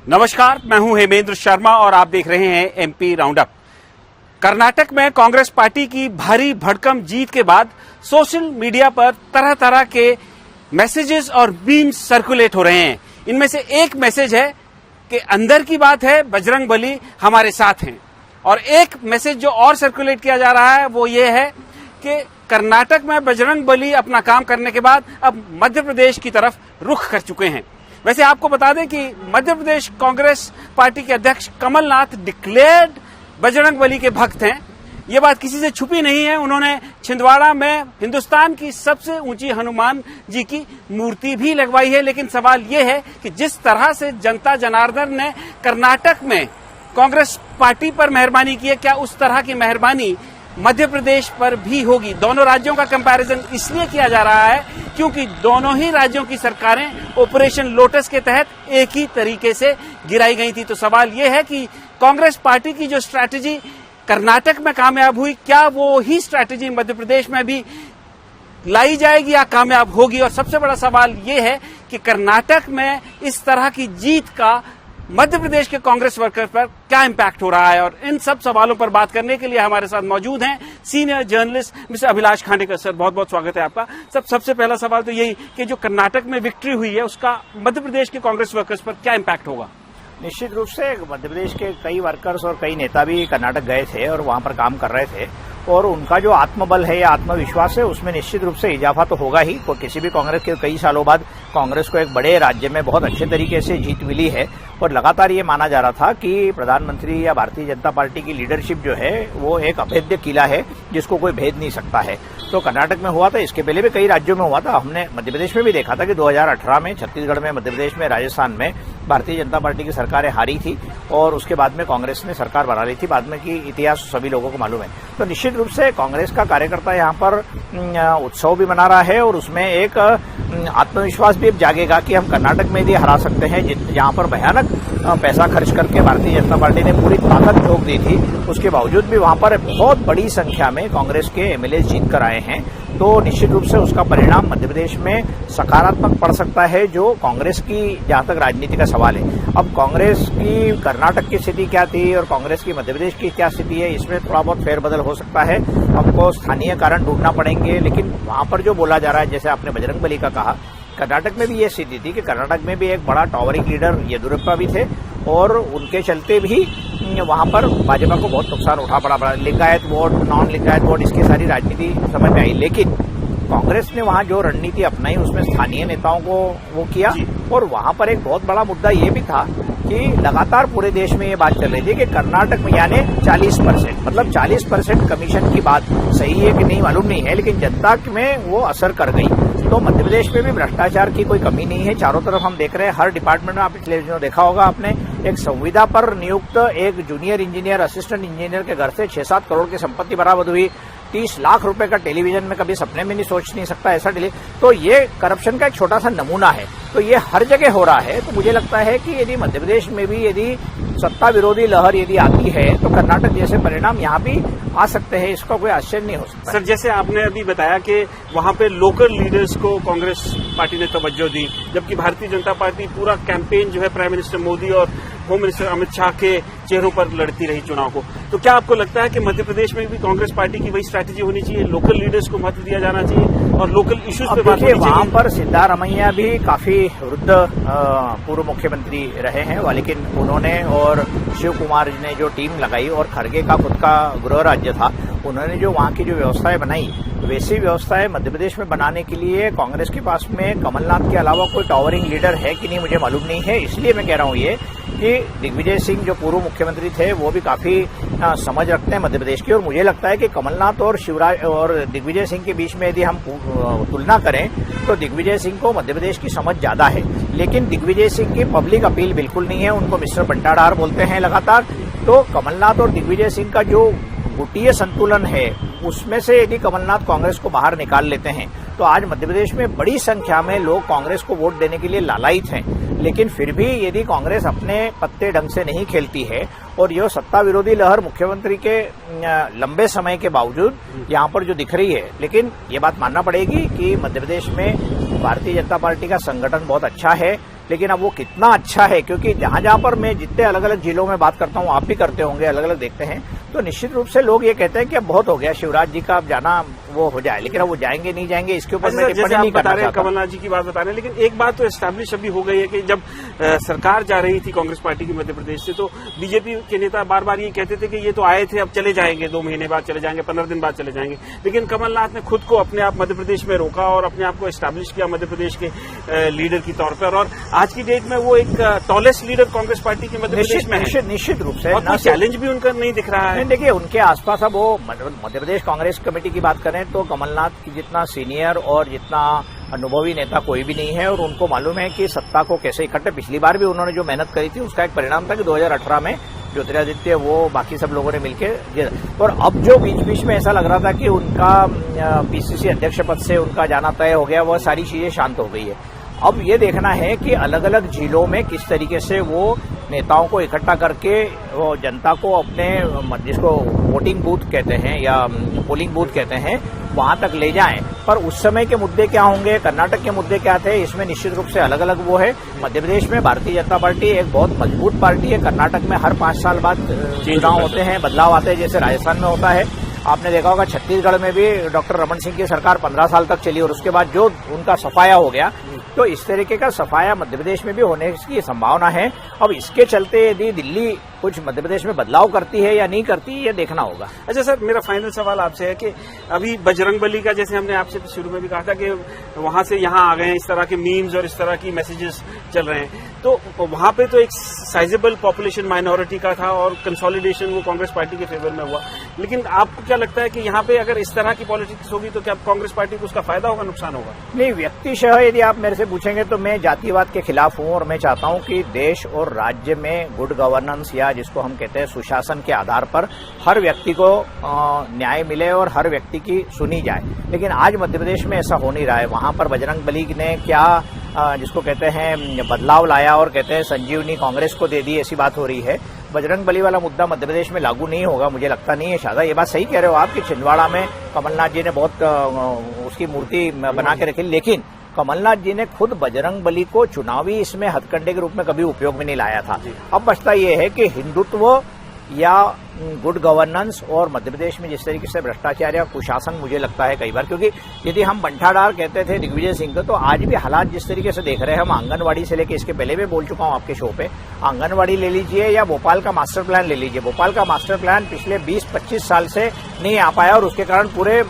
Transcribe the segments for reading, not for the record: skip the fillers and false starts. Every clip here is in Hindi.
नमस्कार, मैं हूं हेमेंद्र शर्मा और आप देख रहे हैं एमपी राउंडअप। कर्नाटक में कांग्रेस पार्टी की भारी भड़कम जीत के बाद सोशल मीडिया पर तरह तरह के मैसेजेस और मीम्स सर्कुलेट हो रहे हैं। इनमें से एक मैसेज है कि अंदर की बात है, बजरंगबली हमारे साथ हैं, और एक मैसेज जो और सर्कुलेट किया जा रहा है वो ये है कि कर्नाटक में बजरंगबली अपना काम करने के बाद अब मध्य प्रदेश की तरफ रुख कर चुके हैं। वैसे आपको बता दें कि मध्य प्रदेश कांग्रेस पार्टी के अध्यक्ष कमलनाथ डिक्लेयर्ड बजरंगबली के भक्त हैं। ये बात किसी से छुपी नहीं है। उन्होंने छिंदवाड़ा में हिंदुस्तान की सबसे ऊंची हनुमान जी की मूर्ति भी लगवाई है। लेकिन सवाल ये है कि जिस तरह से जनता जनार्दन ने कर्नाटक में कांग्रेस पार्टी पर मेहरबानी की है, क्या उस तरह की मेहरबानी मध्य प्रदेश पर भी होगी? दोनों राज्यों का कंपैरिजन इसलिए किया जा रहा है क्योंकि दोनों ही राज्यों की सरकारें ऑपरेशन लोटस के तहत एक ही तरीके से गिराई गई थी। तो सवाल यह है कि कांग्रेस पार्टी की जो स्ट्रैटेजी कर्नाटक में कामयाब हुई, क्या वो ही स्ट्रैटेजी मध्य प्रदेश में भी लाई जाएगी या कामयाब होगी? और सबसे बड़ा सवाल यह है कि कर्नाटक में इस तरह की जीत का मध्य प्रदेश के कांग्रेस वर्कर्स पर क्या इम्पैक्ट हो रहा है? और इन सब सवालों पर बात करने के लिए हमारे साथ मौजूद हैं senior journalist mister Abhilash Khandekar. Sir, बहुत बहुत स्वागत है आपका। सबसे पहला सवाल तो यही कि जो कर्नाटक में विक्ट्री हुई है उसका मध्य प्रदेश के कांग्रेस वर्कर्स पर क्या इम्पैक्ट होगा? निश्चित रूप से मध्य प्रदेश के कई वर्कर्स और कई नेता भी कर्नाटक गए थे और वहां पर काम कर रहे थे, और उनका जो आत्मबल है या आत्मविश्वास है उसमें निश्चित रूप से इजाफा तो होगा ही। किसी भी कांग्रेस के कई सालों बाद कांग्रेस को एक बड़े राज्य में बहुत अच्छे तरीके से जीत मिली है, और लगातार ये माना जा रहा था कि प्रधानमंत्री या भारतीय जनता पार्टी की लीडरशिप जो है वो एक अभेद्य किला है जिसको कोई भेद नहीं सकता है। तो कर्नाटक में हुआ था, इसके पहले भी कई राज्यों में हुआ था। हमने मध्य प्रदेश में भी देखा था कि 2018 में छत्तीसगढ़ में, मध्य प्रदेश में, राजस्थान में भारतीय जनता पार्टी की सरकारें हारी थी और उसके बाद में कांग्रेस ने सरकार बना ली थी। बाद में की इतिहास सभी लोगों को मालूम है। तो निश्चित रूप से कांग्रेस का कार्यकर्ता यहाँ पर उत्सव भी मना रहा है और उसमें एक आत्मविश्वास भी जागेगा कि हम कर्नाटक में भी हरा सकते हैं, जहाँ पर भयानक पैसा खर्च करके भारतीय जनता पार्टी ने पूरी ताकत झोंक दी थी। उसके बावजूद भी वहां पर बहुत बड़ी संख्या में कांग्रेस के एमएलए जीत कर आए हैं। तो निश्चित रूप से उसका परिणाम मध्य प्रदेश में सकारात्मक पड़ सकता है, जो कांग्रेस की जहां तक राजनीति का सवाल है। अब कांग्रेस की कर्नाटक की स्थिति क्या थी और कांग्रेस की मध्य प्रदेश की क्या स्थिति है, इसमें थोड़ा बहुत फेरबदल हो सकता है। हमको स्थानीय कारण ढूंढना पड़ेंगे, लेकिन वहां पर जो बोला जा रहा है, जैसे आपने बजरंगबली का कहा, कर्नाटक में भी ये स्थिति थी कि कर्नाटक में भी एक बड़ा टॉवरिंग लीडर येदियुरप्पा भी थे और उनके चलते भी वहां पर भाजपा को बहुत नुकसान उठा पड़ा। Lingayat vote, non Lingayat vote, इसकी सारी राजनीति समझ में आई। लेकिन कांग्रेस ने वहां जो रणनीति अपनाई उसमें स्थानीय नेताओं को वो किया, और वहां पर एक बहुत बड़ा मुद्दा ये भी था कि लगातार पूरे देश में ये बात चल रही थी कि कर्नाटक में यानी 40%, मतलब 40% कमीशन की बात सही है कि नहीं मालूम नहीं है, लेकिन जनता में वो असर कर गई। तो मध्य प्रदेश में भी भ्रष्टाचार की कोई कमी नहीं है। चारों तरफ हम देख रहे हैं, हर डिपार्टमेंट में आप पिछले दिनों देखा होगा आपने, एक संविदा पर नियुक्त एक जूनियर इंजीनियर, असिस्टेंट इंजीनियर के घर से 6-7 करोड़ की संपत्ति बरामद हुई। 30 लाख रुपए का टेलीविजन में कभी सपने में नहीं सोच नहीं सकता ऐसा तो ये करप्शन का एक छोटा सा नमूना है। तो ये हर जगह हो रहा है। तो मुझे लगता है कि यदि मध्य प्रदेश में भी यदि सत्ता विरोधी लहर यदि आती है तो कर्नाटक जैसे परिणाम यहाँ भी आ सकते हैं, इसका कोई आश्चर्य नहीं हो सकता। सर, जैसे आपने अभी बताया कि वहां पे लोकल लीडर्स को कांग्रेस पार्टी ने तवज्जो दी, जबकि भारतीय जनता पार्टी पूरा कैंपेन जो है प्राइम मिनिस्टर मोदी और होम मिनिस्टर अमित शाह के चेहरों पर लड़ती रही चुनाव को। तो क्या आपको लगता है कि मध्य प्रदेश में भी कांग्रेस पार्टी की वही स्ट्रैटेजी होनी चाहिए, लोकल लीडर्स को महत्व दिया जाना चाहिए और लोकल इश्यूज पे बात होनी चाहिए? वहां पर सिद्धारमैया भी काफी वृद्ध पूर्व मुख्यमंत्री रहे हैं, लेकिन उन्होंने और शिव कुमार ने जो टीम लगाई और खड़गे का खुद का गृह राज्य था, उन्होंने जो वहां की जो व्यवस्थाएं बनाई, वैसी व्यवस्थाएं मध्य प्रदेश में बनाने के लिए कांग्रेस के पास में कमलनाथ के अलावा कोई टॉवरिंग लीडर है कि नहीं मुझे मालूम नहीं है। इसलिए मैं कह रहा हूं ये कि दिग्विजय सिंह जो पूर्व मुख्यमंत्री थे वो भी काफी समझ रखते हैं मध्य प्रदेश की, और मुझे लगता है कि कमलनाथ और शिवराज और दिग्विजय सिंह के बीच में यदि हम तुलना करें तो दिग्विजय सिंह को मध्य प्रदेश की समझ ज्यादा है। लेकिन दिग्विजय सिंह की पब्लिक अपील बिल्कुल नहीं है, उनको मिस्टर बंटाधार बोलते हैं लगातार। तो कमलनाथ और दिग्विजय सिंह का जो गुटीय संतुलन है उसमें से यदि कमलनाथ कांग्रेस को बाहर निकाल लेते हैं तो आज मध्य प्रदेश में बड़ी संख्या में लोग कांग्रेस को वोट देने के लिए लालायित हैं। लेकिन फिर भी यदि कांग्रेस अपने पत्ते ढंग से नहीं खेलती है और यह सत्ता विरोधी लहर मुख्यमंत्री के लंबे समय के बावजूद यहाँ पर जो दिख रही है, लेकिन ये बात मानना पड़ेगी कि मध्य प्रदेश में भारतीय जनता पार्टी का संगठन बहुत अच्छा है, लेकिन अब वो कितना अच्छा है, क्योंकि जहां जहां पर मैं जितने अलग अलग जिलों में बात करता हूं, आप भी करते होंगे, अलग अलग देखते हैं, तो निश्चित रूप से लोग ये कहते हैं कि अब बहुत हो गया, शिवराज जी का अब जाना वो हो जाए, लेकिन अब वो जाएंगे नहीं जाएंगे इसके ऊपर मैं टिप्पणी नहीं करना चाहता। कमलनाथ जी की बात बता रहे हैं, लेकिन एक बात तो एस्टैब्लिश अभी हो गई है कि जब सरकार जा रही थी कांग्रेस पार्टी की मध्य प्रदेश से, तो बीजेपी के नेता बार बार ये कहते थे कि ये तो आए थे, अब चले जाएंगे, 2 महीने बाद चले जाएंगे, 15 दिन बाद चले जाएंगे। लेकिन कमलनाथ ने खुद को अपने आप मध्य प्रदेश में रोका और अपने आप को एस्टैब्लिश किया मध्य प्रदेश के लीडर की तौर पर, और आज की डेट में वो एक टॉलेस्ट लीडर कांग्रेस पार्टी के मध्य प्रदेश में है। निश्चित रूप से और चैलेंज भी उनका नहीं दिख रहा है। देखिए, उनके आसपास अब वो मध्य प्रदेश कांग्रेस कमेटी की बात करें तो कमलनाथ की जितना सीनियर और जितना अनुभवी नेता कोई भी नहीं है, और उनको मालूम है कि सत्ता को कैसे इकट्ठे, पिछली बार भी उन्होंने जो मेहनत करी थी उसका एक परिणाम था कि 2018 में ज्योतिरादित्य वो बाकी सब लोगों ने मिलकर, और अब जो बीच बीच में ऐसा लग रहा था कि उनका पीसीसी अध्यक्ष पद से उनका जाना तय हो गया, वह सारी चीजें शांत हो गई है। अब ये देखना है कि अलग अलग जिलों में किस तरीके से वो नेताओं को इकट्ठा करके वो जनता को अपने, जिसको वोटिंग बूथ कहते हैं या पोलिंग बूथ कहते हैं, वहां तक ले जाएं। पर उस समय के मुद्दे क्या होंगे, कर्नाटक के मुद्दे क्या थे, इसमें निश्चित रूप से अलग अलग वो है। मध्य प्रदेश में भारतीय जनता पार्टी एक बहुत मजबूत पार्टी है। कर्नाटक में हर 5 साल बाद चुनाव होते हैं, बदलाव आते हैं, जैसे राजस्थान में होता है। आपने देखा होगा छत्तीसगढ़ में भी डॉक्टर रमन सिंह की सरकार 15 साल तक चली और उसके बाद जो उनका सफाया हो गया, तो इस तरीके का सफाया मध्य प्रदेश में भी होने की संभावना है। अब इसके चलते यदि दिल्ली कुछ मध्य प्रदेश में बदलाव करती है या नहीं करती, ये देखना होगा। अच्छा सर, मेरा फाइनल सवाल आपसे है कि अभी बजरंगबली का, जैसे हमने आपसे शुरू में भी कहा था कि वहां से यहां आ गए हैं, इस तरह के मीम्स और इस तरह की मैसेजेस चल रहे हैं, तो वहां पे तो एक साइजेबल पॉपुलेशन माइनॉरिटी का था और कंसोलिडेशन वो कांग्रेस पार्टी के फेवर में हुआ। लेकिन आपको क्या लगता है कि यहाँ पे अगर इस तरह की पॉलिटिक्स होगी तो क्या कांग्रेस पार्टी को उसका फायदा होगा, नुकसान होगा? नहीं, व्यक्तिशः यदि आप मेरे से पूछेंगे तो मैं जातिवाद के खिलाफ हूं, और मैं चाहता हूं कि देश और राज्य में गुड गवर्नेंस, या जिसको हम कहते हैं सुशासन के आधार पर हर व्यक्ति को न्याय मिले और हर व्यक्ति की सुनी जाए। लेकिन आज मध्य प्रदेश में ऐसा हो नहीं रहा है। वहां पर बजरंगबली ने क्या जिसको कहते हैं बदलाव लाया और कहते हैं संजीवनी कांग्रेस को दे दी, ऐसी बात हो रही है। बजरंगबली वाला मुद्दा मध्य प्रदेश में लागू नहीं होगा, मुझे लगता नहीं है। शायद ये बात सही कह रहे हो आप कि छिंदवाड़ा में कमलनाथ जी ने बहुत उसकी मूर्ति बना के रखी, लेकिन कमलनाथ जी ने खुद बजरंगबली को चुनावी इसमें हथकंडे के रूप में कभी उपयोग में नहीं लाया था। अब बचता ये है कि हिंदुत्व या गुड गवर्नेंस और मध्य प्रदेश में जिस तरीके से भ्रष्टाचार या कुशासन, मुझे लगता है कई बार, क्योंकि यदि हम बंठाडार कहते थे दिग्विजय सिंह को, तो आज भी हालात जिस तरीके से देख रहे हैं हम, आंगनवाड़ी से लेकर, इसके पहले भी बोल चुका हूं आपके शो पे, आंगनवाड़ी ले लीजिए या भोपाल का मास्टर प्लान ले लीजिए। भोपाल का मास्टर प्लान पिछले 20-25 साल से नहीं आ पाया और उसके कारण पूरे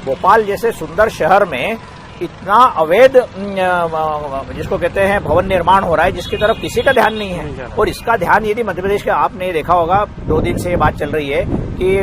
भोपाल जैसे सुंदर शहर में इतना अवैध जिसको कहते हैं भवन निर्माण हो रहा है, जिसकी तरफ किसी का ध्यान नहीं है। और इसका ध्यान यदि मध्य प्रदेश का, आपने देखा होगा 2 दिन से ये बात चल रही है कि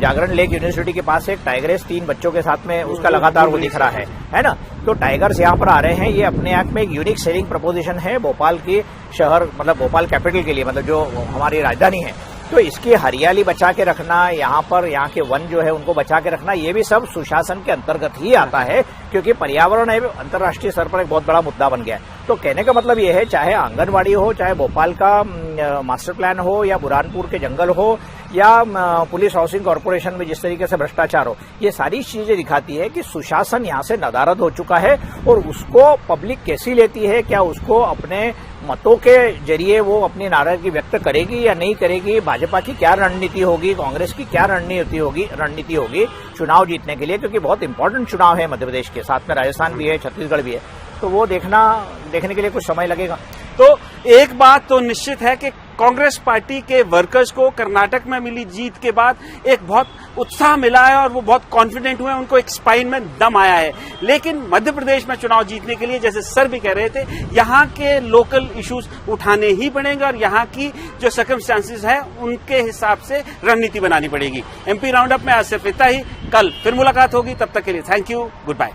जागरण लेक यूनिवर्सिटी के पास एक टाइगर्स 3 बच्चों के साथ में उसका लगातार वो दिख रहा है ना। तो टाइगर्स यहाँ पर आ रहे हैं, ये अपने आप में एक यूनिक सेलिंग प्रपोजिशन है भोपाल की शहर, मतलब भोपाल कैपिटल के लिए, मतलब जो हमारी राजधानी है। तो इसकी हरियाली बचा के रखना, यहाँ पर यहाँ के वन जो है उनको बचा के रखना, ये भी सब सुशासन के अंतर्गत ही आता है, क्योंकि पर्यावरण है अंतर्राष्ट्रीय स्तर पर एक बहुत बड़ा मुद्दा बन गया है। तो कहने का मतलब ये है, चाहे आंगनवाड़ी हो, चाहे भोपाल का मास्टर प्लान हो, या बुरहानपुर के जंगल हो, या पुलिस हाउसिंग कॉर्पोरेशन में जिस तरीके से भ्रष्टाचार हो, ये सारी चीजें दिखाती है कि सुशासन यहाँ से नदारद हो चुका है। और उसको पब्लिक कैसी लेती है, क्या उसको अपने मतों के जरिए वो अपनी नाराजगी व्यक्त करेगी या नहीं करेगी, भाजपा की क्या रणनीति होगी, कांग्रेस की क्या रणनीति होगी चुनाव जीतने के लिए, क्योंकि बहुत इंपॉर्टेंट चुनाव है मध्य प्रदेश के, साथ में राजस्थान भी है, छत्तीसगढ़ भी है। तो वो देखने के लिए कुछ समय लगेगा। तो एक बात तो निश्चित है कि कांग्रेस पार्टी के वर्कर्स को कर्नाटक में मिली जीत के बाद एक बहुत उत्साह मिला है और वो बहुत कॉन्फिडेंट हुए, उनको एक स्पाइन में दम आया है। लेकिन मध्य प्रदेश में चुनाव जीतने के लिए, जैसे सर भी कह रहे थे, यहाँ के लोकल इश्यूज उठाने ही पड़ेंगे और यहाँ की जो सर्कमस्टांसेस है उनके हिसाब से रणनीति बनानी पड़ेगी। एमपी राउंड अप में आज सिर्फ इतना ही, कल फिर मुलाकात होगी, तब तक के लिए थैंक यू, गुड बाय।